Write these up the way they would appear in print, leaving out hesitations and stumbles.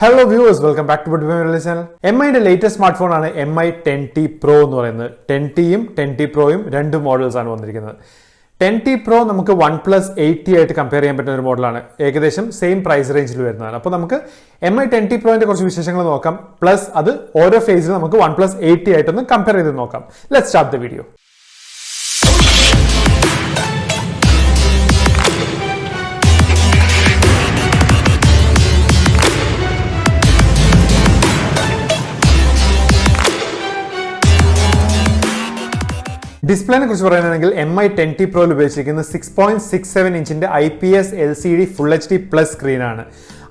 Hello viewers, welcome back to Malayalees channel. MIയുടെ latest smartphone ആണ് MI 10T Pro എന്ന് പറയുന്നത്. 10Tയും 10T Proയും രണ്ട് models ആണ് വന്നിരിക്കുന്നത്. 10T Pro നമുക്ക് Oneplus 80 ആയിട്ട് കമ്പയർ ചെയ്യാൻ പറ്റുന്ന ഒരു മോഡലാണ്. ഏകദേശം സെയിം പ്രൈസ് റേഞ്ചിൽ വരുന്നതാണ്. അപ്പോൾ നമുക്ക് MI 10T Proന്റെ കുറച്ച് വിശേഷങ്ങൾ നോക്കാം. പ്ലസ് അത് ഓരോ ഫേസിലും നമുക്ക് Oneplus 80 ആയിട്ടൊന്ന് കമ്പയർ ചെയ്ത് നോക്കാം. Let's start the video. ഡിസ്പ്ലേനെ കുറിച്ച് പറയുകയാണെങ്കിൽ MI 10T Proയിൽ ഉപയോഗിച്ചിരിക്കുന്നത് 6.67 ഇഞ്ചിന്റെ IPS LCD Full HD plus സ്ക്രീനാണ്.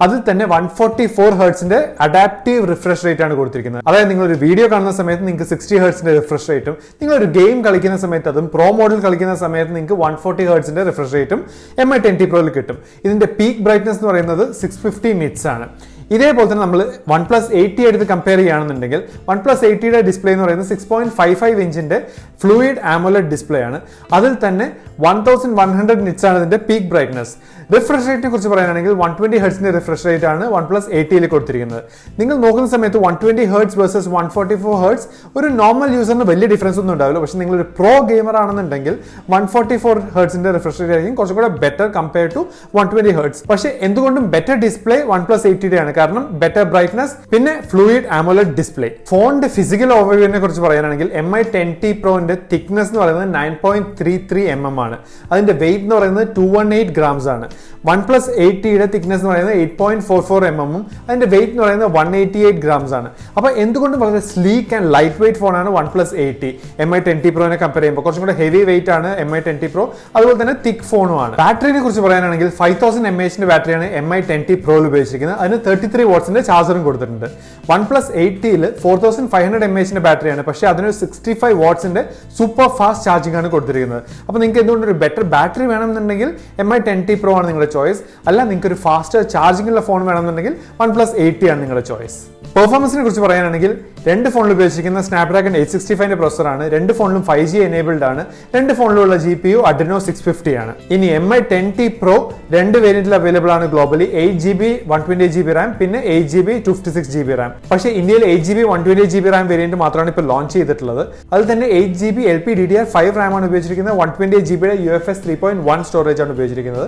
അതിൽ തന്നെ 144 ഹെർട്സിന്റെ അഡാപ്റ്റീവ് റിഫ്രഷ് റേറ്റ് ആണ് കൊടുത്തിരിക്കുന്നത്. അതായത് നിങ്ങളൊരു വീഡിയോ കാണുന്ന സമയത്ത് നിങ്ങൾക്ക് 60 ഹെർട്സിന്റെ റിഫ്രഷ് റേറ്റും നിങ്ങളൊരു ഗെയിം കളിക്കുന്ന സമയത്ത് അതും പ്രോ മോഡിൽ കളിക്കുന്ന സമയത്ത് നിങ്ങൾക്ക് 140 ഹെർട്സിന്റെ റിഫ്രഷ് റേറ്റും MI 10T Proയിൽ കിട്ടും. ഇതിന്റെ പീക്ക് ബ്രൈറ്റ്നസ് എന്ന് പറയുന്നത് 650 നിറ്റ്സ് ആണ്. ഇതേപോലെ തന്നെ നമ്മൾ OnePlus 80 എടുത്ത് കമ്പയർ ചെയ്യുകയാണെന്നുണ്ടെങ്കിൽ OnePlus 80യുടെ ഡിസ്പ്ലേ എന്ന് പറയുന്നത് 6.55 ഇഞ്ചിന്റെ ഫ്ലൂയിഡ് ആമോലെഡ് ഡിസ്പ്ലേ ആണ്. അതിൽ തന്നെ 1100 നിറ്റ്സ് ആണ് ഇതിന്റെ പീക്ക് ബ്രൈറ്റ്നസ്. റിഫ്രഷ് റേറ്റിനെ കുറിച്ച് പറയുകയാണെങ്കിൽ 120 ഹെർട്സിന്റെ റിഫ്രഷ് റേറ്റ് ആണ് OnePlus 80യിൽ കൊടുത്തിരിക്കുന്നത്. നിങ്ങൾ നോക്കുന്ന സമയത്ത് 120 ഹെർട്സ് വേഴ്സസ് 144 ഹെർട്സ് ഒരു നോർമൽ യൂസറിന് വലിയ ഡിഫറൻസ് ഒന്നും ഉണ്ടാവില്ല. പക്ഷേ നിങ്ങളൊരു പ്രോ ഗെയിമർ ആണെന്നുണ്ടെങ്കിൽ 144 ഹെർട്സിന്റെ റിഫ്രഷ് റേറ്റ് ആയിരിക്കും കുറച്ചും കൂടെ ബെറ്റർ കമ്പയർ ടു 120 ഹെർട്സ്. പക്ഷേ എന്തുകൊണ്ടും ബെറ്റർ ഡിസ്പ്ലേ OnePlus 80യുടെ ആണ്. കാരണം ബെറ്റർ ബ്രൈറ്റ്നസ് പിന്നെ ഫ്ലൂയിഡ് ആമോലെഡ് ഡിസ്പ്ലേ. ഫോണിന്റെ ഫിസിക്കൽ ഓവർവ്യൂവിനെ കുറിച്ച് പറയുകയാണെങ്കിൽ MI 10T Proന്റെ തിക്നെസ് എന്ന് പറയുന്നത് 9.33 mm ആണ്. അതിന്റെ വെയിറ്റ് എന്ന് പറയുന്നത് 218 grams ആണ്. OnePlus 80യുടെ തിക്നെസ് എന്ന് പറയുന്നത് 8.44 mm ഉം അതിന്റെ വെയിറ്റ് എന്ന് പറയുന്നത് 188 grams ആണ്. അപ്പോൾ എന്തുകൊണ്ടും വളരെ സ്ലീക്ക് ആൻഡ് ലൈറ്റ് വെയിറ്റ് ഫോണാണ് OnePlus 80. MI 10T Proനെ കമ്പയർ ചെയ്യുമ്പോൾ കുറച്ചും കൂടെ ഹെവി വെയിറ്റ് ആണ് MI 10T Pro. അതുപോലെ തന്നെ തിക്ക് ഫോണുമാണ്. ബാറ്ററിനെ കുറിച്ച് പറയാനാണെങ്കിൽ 5000 mAh ബാറ്ററിയാണ് MI 10T Proയിൽ ഉപയോഗിച്ചിരിക്കുന്നത്. അതിന് 33 വാട്ട്സിന്റെ ചാർജറും കൊടുത്തിട്ടുണ്ട്. OnePlus 80യിൽ 4500 mAh ബാറ്ററിയാണ്. പക്ഷേ അതിനൊരു 65 വാട്ട്സിന്റെ സൂപ്പർ ഫാസ്റ്റ് ചാർജിംഗ് ആണ് കൊടുത്തിരിക്കുന്നത്. അപ്പോൾ നിങ്ങൾക്ക് എന്തുകൊണ്ട് ഒരു ബെറ്റർ ബാറ്ററി വേണമെന്നുണ്ടെങ്കിൽ MI 10T Pro ആണ് നിങ്ങളുടെ ചോയ്സ്. അല്ല നിങ്ങൾക്ക് ഒരു ഫാസ്റ്റർ ചാർജിംഗ് ഉള്ള ഫോൺ വേണമെന്നുണ്ടെങ്കിൽ OnePlus 80 ആണ് നിങ്ങളുടെ ചോയ്സ്. പെർഫോമൻസിനെ കുറിച്ച് പറയാനാണെങ്കിൽ രണ്ട് ഫോണിൽ ഉപയോഗിച്ചിരിക്കുന്ന സ്നാപ്ഡ്രാഗൺ 865 പ്രോസറാണ്. രണ്ട് ഫോണിലും 5G എനേബിൾഡ് ആണ്. രണ്ട് ഫോണിലുള്ള GPU Adreno 650 ആണ്. ഇനി MI 10T Pro രണ്ട് വേരിയന്റിൽ അവൈലബിൾ ആണ് ഗ്ലോബലി. 8GB 128GB റാം പിന്നെ 8GB 256GB റാം. പക്ഷേ ഇന്ത്യയിൽ 8GB 128GB റാം വേരിയന്റ് മാത്രമാണ് ഇപ്പോൾ ലോഞ്ച് ചെയ്തിട്ടുള്ളത്. അതിൽ തന്നെ 8GB LPDDR5 റാം ആണ് ഉപയോഗിച്ചിരിക്കുന്നത്. 128GB UFS 3.1 സ്റ്റോറേജ് ആണ് ഉപയോഗിച്ചിരിക്കുന്നത്.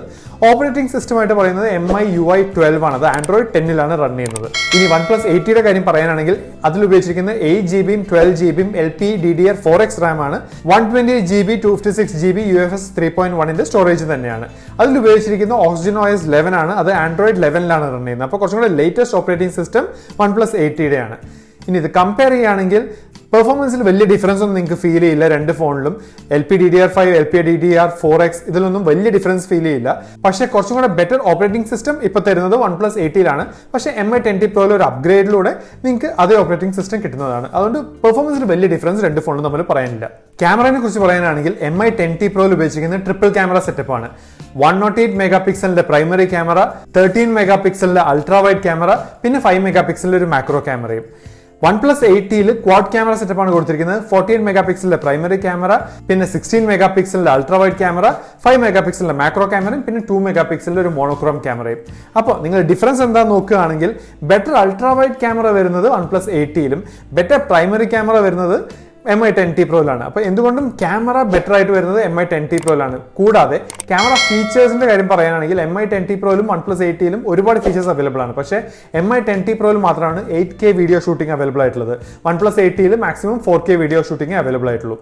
ഓപ്പറേറ്റിംഗ് സിസ്റ്റം ആയിട്ട് പറയുന്നത് MI UI 12 ആണ്. അത് Android 10ലാണ് റൺ ചെയ്യുന്നത്. ഇനി OnePlus 80യുടെ കാര്യം പറയാനാണെങ്കിൽ അതിൽ ഉപയോഗിച്ചിരിക്കുന്ന 8GB 12GB LPDDR4X റാം ആണ്. 128GB 256GB UFS 3.1ന്റെ സ്റ്റോറേജ് തന്നെയാണ്. അതിൽ ഉപയോഗിച്ചിരിക്കുന്ന Oxygen OS 11 ആണ്. അത് Android 11ലാണ് റൺ ചെയ്യുന്നത്. അപ്പോൾ കുറച്ചും കൂടെ ലേറ്റസ്റ്റ് ഓപ്പറേറ്റിംഗ് സിസ്റ്റം OnePlus 80യുടെ ആണ്. ഇനി ഇത് കമ്പയർ ചെയ്യുകയാണെങ്കിൽ പെർഫോമൻസിൽ വലിയ ഡിഫറൻസ് ഒന്നും നിങ്ങൾക്ക് ഫീൽ ചെയ്യില്ല. രണ്ട് ഫോണിലും LPDDR5 LPDDR4X ഇതിലൊന്നും വലിയ ഡിഫറൻസ് ഫീൽ ചെയ്യില്ല. പക്ഷേ കുറച്ചും കൂടെ ബെറ്റർ ഓപ്പറേറ്റിംഗ് സിസ്റ്റം ഇപ്പോൾ തരുന്നത് OnePlus 80യിലാണ്. പക്ഷേ MI 10T Proയിൽ ഒരു അപ്ഗ്രേഡിലൂടെ നിങ്ങൾക്ക് അതേ ഓപ്പറേറ്റിംഗ് സിസ്റ്റം കിട്ടുന്നതാണ്. അതുകൊണ്ട് പെർഫോമൻസിൽ വലിയ ഡിഫറൻസ് രണ്ട് ഫോണിലും തമ്മിൽ പറയാനില്ല. ക്യാമറയെ കുറിച്ച് പറയാനാണെങ്കിൽ MI 10T Proയിൽ ഉപയോഗിച്ചിരിക്കുന്ന ട്രിപ്പിൾ ക്യാമറ സെറ്റപ്പ് ആണ്. 108 മെഗാപിക്സലിന്റെ പ്രൈമറി ക്യാമറ, 13 മെഗാപിക്സലിന്റെ അൾട്രാ വൈഡ് ക്യാമറ പിന്നെ 5 മെഗാപിക്സലിന്റെ ഒരു മാക്രോ ക്യാമറയും. OnePlus 80യിൽ ക്വാഡ് ക്യാമറ സെറ്റപ്പാണ് കൊടുത്തിരിക്കുന്നത്. 14 മെഗാപിക്സലിന്റെ പ്രൈമറി ക്യാമറ പിന്നെ 16 മെഗാപിക്സലിന്റെ അൾട്രാ വൈഡ് ക്യാമറ, 5 മെഗാപിക്സലിന്റെ മാക്രോ ക്യാമറയും പിന്നെ 2 മെഗാപിക്സലിന്റെ ഒരു മോണോക്രോം ക്യാമറയും. അപ്പോൾ നിങ്ങൾ ഡിഫറൻസ് എന്താ നോക്കുകയാണെങ്കിൽ ബെറ്റർ അൾട്രാ വൈഡ് ക്യാമറ വരുന്നത് OnePlus 80യിലും ബെറ്റർ പ്രൈമറി ക്യാമറ വരുന്നത് MI 10T Proയിലാണ്. അപ്പോൾ എന്തുകൊണ്ടും ക്യാമറ ബെറ്റർ ആയിട്ട് വരുന്നത് MI 10T Proയിലാണ്. കൂടാതെ ക്യാമറ ഫീച്ചേഴ്സിന്റെ കാര്യം പറയാനാണെങ്കിൽ MI 10T Proയിലും OnePlus 80യിലും ഒരുപാട് ഫീച്ചേഴ്സ് അവൈലബിൾ ആണ്. പക്ഷേ MI 10T Proയിൽ മാത്രമാണ് 8K വീഡിയോ ഷൂട്ടിംഗ് അവൈലബിൾ ആയിട്ടുള്ളത്. OnePlus 80യിൽ maximum 4K video shooting available ആയിട്ടുള്ളൂ.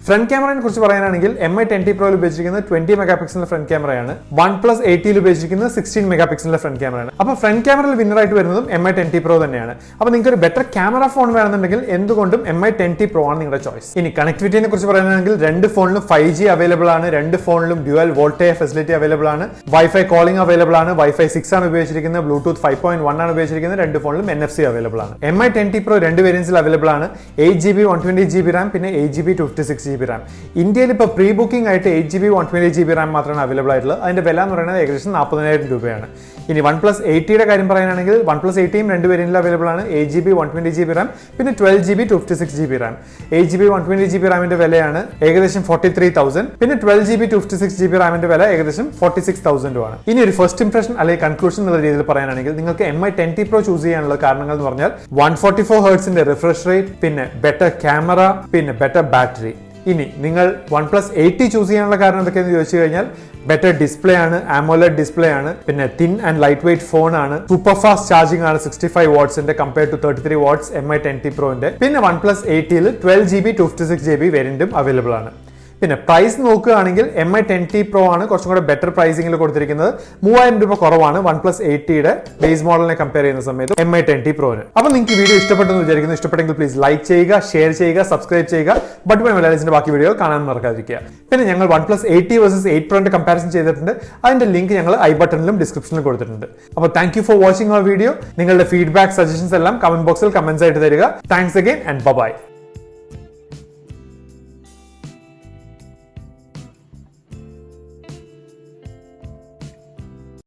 ഫ്രണ്ട് ക്യാമറയെ കുറിച്ച് പറയാനാണെങ്കിൽ MI 10T Proയിൽ ഉപയോഗിച്ചിരിക്കുന്നത് 20 മെഗാപിക്സലിന്റെ ഫ്രണ്ട് ക്യാമറയാണ്. OnePlus 80യിൽ ഉപയോഗിച്ചിരിക്കുന്നത് 16 മെഗാപിക്സലിന്റെ ഫ്രണ്ട് ക്യാമറയാണ്. അപ്പോൾ ഫ്രണ്ട് ക്യാമറയിൽ വിന്നർ ആയിട്ട് വരുന്നതും MI 10T Pro തന്നെയാണ്. അപ്പോൾ നിങ്ങൾക്ക് ഒരു ബെറ്റർ ക്യാമറ ഫോൺ വേണമെന്നുണ്ടെങ്കിൽ എന്തുകൊണ്ടും MI 10T Pro ആണ് നിങ്ങളുടെ ചോയ്സ്. ഇനി കണക്ടിവിറ്റിയെ കുറിച്ച് പറയുകയാണെങ്കിൽ രണ്ട് ഫോണിലും 5G അവൈലബിൾ ആണ്. രണ്ട് ഫോണിലും ഡ്യുവൽ വോൾട്ടേജ് ഫെസിലിറ്റി അവൈലബിൾ ആണ്. വൈഫൈ കോളിംഗ് അവൈലബിൾ ആണ്. Wi-Fi 6 ആണ് ഉപയോഗിച്ചിരിക്കുന്നത്. ബ്ലൂടൂത്ത് 5.1 ആണ് ഉപയോഗിച്ചിരിക്കുന്നത്. രണ്ട് ഫോണിലും NFC അവൈലബിൾ ആണ്. MI 10T Pro രണ്ട് വേരിയന്റ്സിൽ അവൈലബിൾ ആണ്. 8GB 128GB റാം പിന്നെ 8GB 256GB റാം. ഇന്ത്യയിൽ ഇപ്പോൾ പ്രീ ബുക്കിംഗ് ആയിട്ട് 8GB 128GB റാം മാത്രമാണ് അവൈലബിൾ ആയിട്ടുള്ളത്. അതിന്റെ വില എന്ന് പറയുന്നത് ഏകദേശം 40,000 രൂപയാണ്. ഇനി OnePlus 80യുടെ കാര്യം പറയാനാണെങ്കിൽ OnePlus 80യും രണ്ട് വേരിയന്റിൽ അവൈലബിൾ ആണ്. 8GB 120GB RAM, പിന്നെ 12GB 256GB RAM. 8GB 120GB റാമിന്റെ വിലയാണ് ഏകദേശം 43,000. പിന്നെ 12GB 256GB റാമിന്റെ വില ഏകദേശം 46,000 ആണ്. ഇനി ഒരു ഫസ്റ്റ് ഇംപ്രഷൻ അല്ലെങ്കിൽ കൺക്ലൂഷൻ എന്നുള്ള രീതിയിൽ പറയാനാണെങ്കിൽ നിങ്ങൾക്ക് MI 10T Pro ചൂസ് ചെയ്യാനുള്ള കാരണങ്ങൾ എന്ന് പറഞ്ഞാൽ 144 ഹെർട്സിന്റെ റിഫ്രഷ് റേറ്റ്, പിന്നെ ബെറ്റർ ക്യാമറ, പിന്നെ ബെറ്റർ ബാറ്ററി. ഇനി നിങ്ങൾ OnePlus 80 ചൂസ് ചെയ്യാനുള്ള കാരണം എന്തൊക്കെയാണെന്ന് ചോദിച്ചു കഴിഞ്ഞാൽ ബെറ്റർ ഡിസ്പ്ലേ ആണ്, AMOLED ഡിസ്പ്ലേ ആണ്, പിന്നെ thin and light weight phone ആണ്, സൂപ്പർ ഫാസ്റ്റ് ചാർജിംഗ് ആണ് 65 വാട്ട്സിന്റെ compare to 33 watts MI 10T Proന്റെ. പിന്നെ OnePlus 80ൽ 12GB 256GB വേരിയന്റും അവൈലബിൾ ആണ്. പിന്നെ പ്രൈസ് നോക്കുകയാണെങ്കിൽ MI 10T Pro ആണ് കുറച്ചും കൂടെ ബെറ്റർ പ്രൈസിംഗിൽ കൊടുത്തിരിക്കുന്നത്. 3000 രൂപ കുറവാണ് OnePlus 80യുടെ ബേസ് മോഡലിനെ കമ്പയർ ചെയ്യുന്ന സമയത്ത് MI 10T Proന്. അപ്പോൾ നിങ്ങൾക്ക് ഈ വീഡിയോ ഇഷ്ടപ്പെട്ടെന്ന് വിചാരിക്കുന്നു. ഇഷ്ടപ്പെട്ടെങ്കിൽ പ്ലീസ് ലൈക്ക് ചെയ്യുക, ഷെയർ ചെയ്യുക, സബ്സ്ക്രൈബ് ചെയ്യുക. ബട്ട് മലയാളീസിന്റെ ബാക്കി വീഡിയോ കാണാൻ മറക്കാതിരിക്കുക. പിന്നെ ഞങ്ങൾ OnePlus 80 വേഴ്സസ് 8 Proന്റെ കമ്പാരിസൺ ചെയ്തിട്ടുണ്ട്. അതിന്റെ ലിങ്ക് ഞങ്ങൾ ഐ ബട്ടണിലും ഡിസ്ക്രിപ്ഷനിലും കൊടുത്തിട്ടുണ്ട്. അപ്പോൾ thank you for watching our video. നിങ്ങളുടെ ഫീഡ്ബാക്ക്, സജഷൻസ് എല്ലാം കമന്റ് ബോക്സിൽ കമന്റ്സ് ആയിട്ട് തരിക. Thanks again and by.